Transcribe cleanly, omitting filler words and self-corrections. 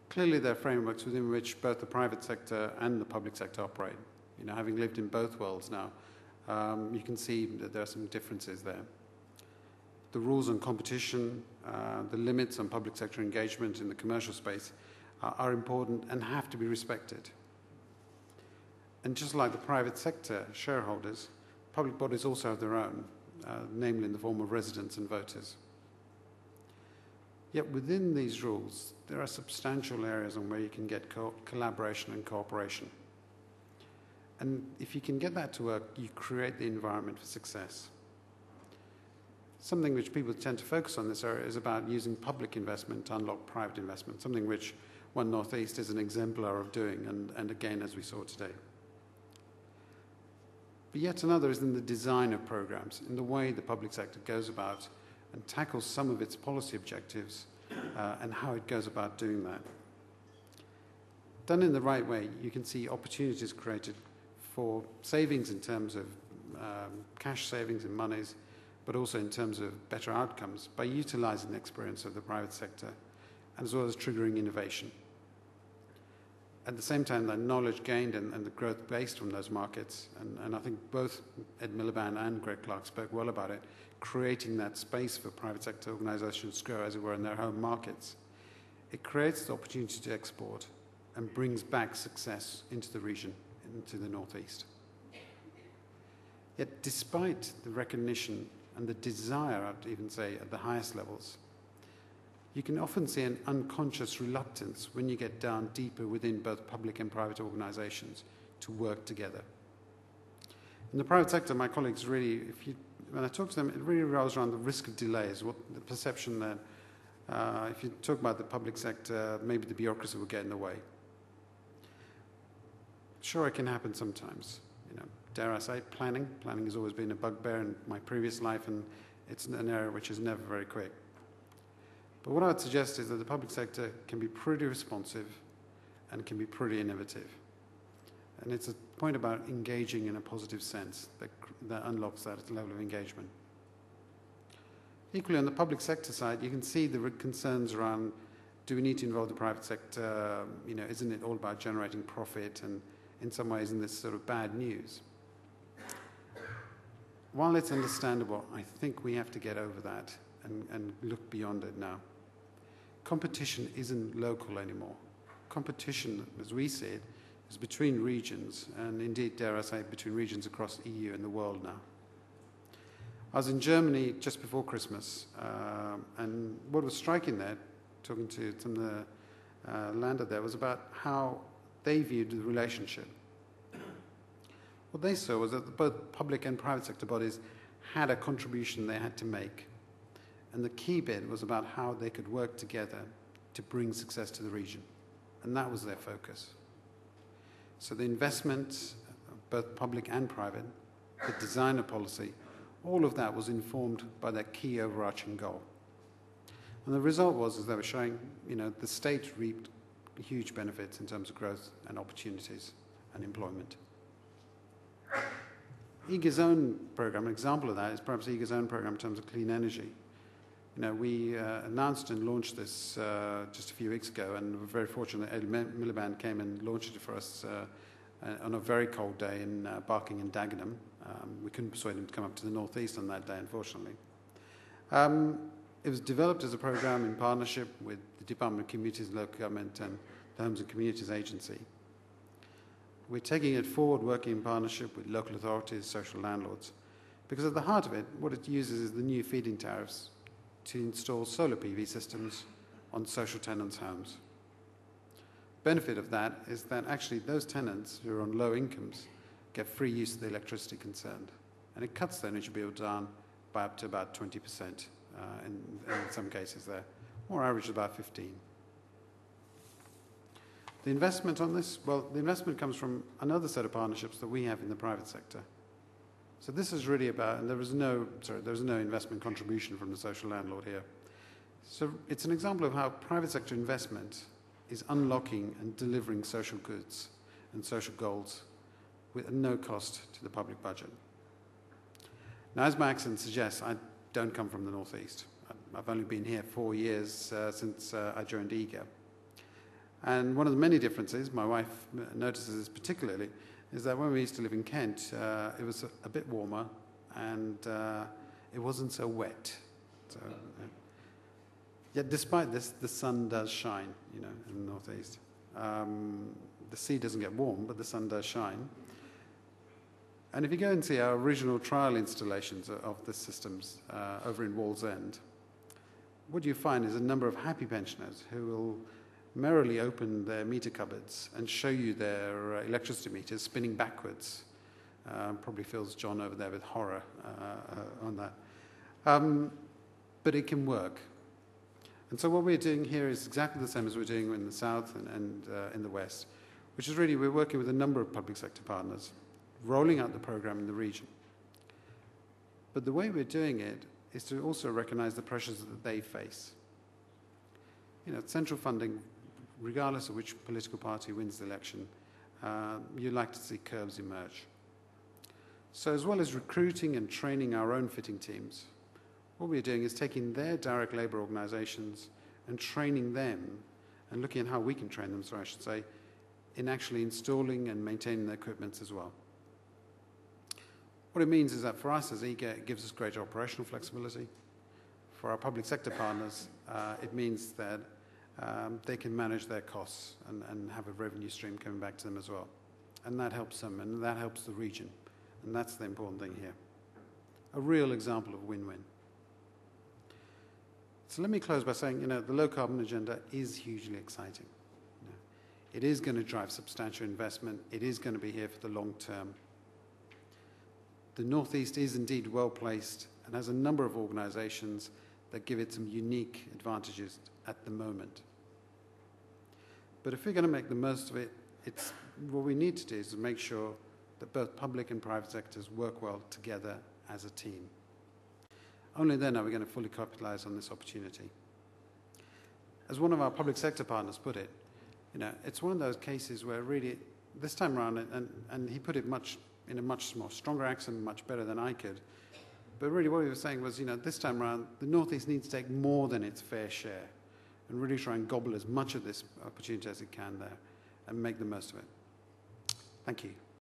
Clearly, there are frameworks within which both the private sector and the public sector operate. You know, having lived in both worlds now, you can see that there are some differences there. The rules on competition, the limits on public sector engagement in the commercial space are important and have to be respected. And just like the private sector shareholders, public bodies also have their own, namely in the form of residents and voters. Yet within these rules, there are substantial areas on where you can get collaboration and cooperation. And if you can get that to work, you create the environment for success. Something which people tend to focus on in this area is about using public investment to unlock private investment, something which One North East is an exemplar of doing, and again, as we saw today. But yet another is in the design of programs, in the way the public sector goes about and tackles some of its policy objectives and how it goes about doing that. Done in the right way, you can see opportunities created for savings in terms of cash savings in monies, but also in terms of better outcomes by utilizing the experience of the private sector, as well as triggering innovation. At the same time, that knowledge gained and the growth based from those markets, and I think both Ed Miliband and Greg Clark spoke well about it, creating that space for private sector organizations to grow, as it were, in their home markets. It creates the opportunity to export and brings back success into the region, into the Northeast. Yet despite the recognition and the desire, I'd even say, at the highest levels, you can often see an unconscious reluctance when you get down deeper within both public and private organizations to work together. In the private sector, my colleagues really, when I talk to them, it really revolves around the risk of delays, what the perception that if you talk about the public sector, maybe the bureaucracy will get in the way. Sure, it can happen sometimes. You know, dare I say, planning. Planning has always been a bugbear in my previous life, and it's an area which is never very quick. But what I would suggest is that the public sector can be pretty responsive and can be pretty innovative. And it's a point about engaging in a positive sense that unlocks that level of engagement. Equally, on the public sector side, you can see the concerns around, do we need to involve the private sector? You know, isn't it all about generating profit? And in some ways, isn't this sort of bad news? While it's understandable, I think we have to get over that and look beyond it now. Competition isn't local anymore. Competition, as we see it, is between regions, and indeed, dare I say, between regions across the EU and the world now. I was in Germany just before Christmas, and what was striking there, talking to some of the lander there, was about how they viewed the relationship. What they saw was that both public and private sector bodies had a contribution they had to make. And the key bit was about how they could work together to bring success to the region. And that was their focus. So the investment, both public and private, the design of policy, all of that was informed by that key overarching goal. And the result was, as they were showing, you know, the state reaped huge benefits in terms of growth and opportunities and employment. EGA's own program, an example of that is perhaps EGA's own program in terms of clean energy. You know, we announced and launched this just a few weeks ago, and we're very fortunate that Ed Miliband came and launched it for us on a very cold day in Barking and Dagenham. We couldn't persuade him to come up to the northeast on that day, unfortunately. It was developed as a program in partnership with the Department of Communities and Local Government and the Homes and Communities Agency. We're taking it forward, working in partnership with local authorities, social landlords, because at the heart of it, what it uses is the new feed-in tariffs to install solar PV systems on social tenants' homes. Benefit of that is that actually those tenants who are on low incomes get free use of the electricity concerned, and it cuts their energy bill down by up to about 20% in some cases there, or average about 15%. The investment on this, well, the investment comes from another set of partnerships that we have in the private sector. So this is really about, and there was no investment contribution from the social landlord here. So it's an example of how private sector investment is unlocking and delivering social goods and social goals with no cost to the public budget. Now, as my accent suggests, I don't come from the Northeast. I've only been here 4 years since I joined EGA. And one of the many differences, my wife notices this particularly, is that when we used to live in Kent, it was a bit warmer and it wasn't so wet. So, yet despite this, the sun does shine, you know, in the northeast. The sea doesn't get warm, but the sun does shine. And if you go and see our original trial installations of the systems over in Wallsend, what you find is a number of happy pensioners who will merrily open their meter cupboards and show you their electricity meters spinning backwards. Probably fills John over there with horror on that. But it can work. And so what we're doing here is exactly the same as we're doing in the south and in the west, which is really we're working with a number of public sector partners, rolling out the program in the region. But the way we're doing it is to also recognize the pressures that they face. You know, central funding, regardless of which political party wins the election, you like to see curves emerge. So as well as recruiting and training our own fitting teams, what we're doing is taking their direct labour organisations and training them and looking at how we can train them, so I should say, in actually installing and maintaining their equipment as well. What it means is that for us as EGA, it gives us greater operational flexibility. For our public sector partners, it means that they can manage their costs and have a revenue stream coming back to them as well. And that helps them, and that helps the region. And that's the important thing here. A real example of win-win. So let me close by saying, you know, the low-carbon agenda is hugely exciting. You know, it is going to drive substantial investment. It is going to be here for the long term. The Northeast is indeed well-placed and has a number of organisations that give it some unique advantages at the moment. But if we're going to make the most of it, what we need to do is to make sure that both public and private sectors work well together as a team. Only then are we going to fully capitalise on this opportunity. As one of our public sector partners put it, you know, it's one of those cases where really, this time around, and he put it in a much more stronger accent, much better than I could, but really what he was saying was, you know, this time around, the Northeast needs to take more than its fair share and really try and gobble as much of this opportunity as it can there and make the most of it. Thank you.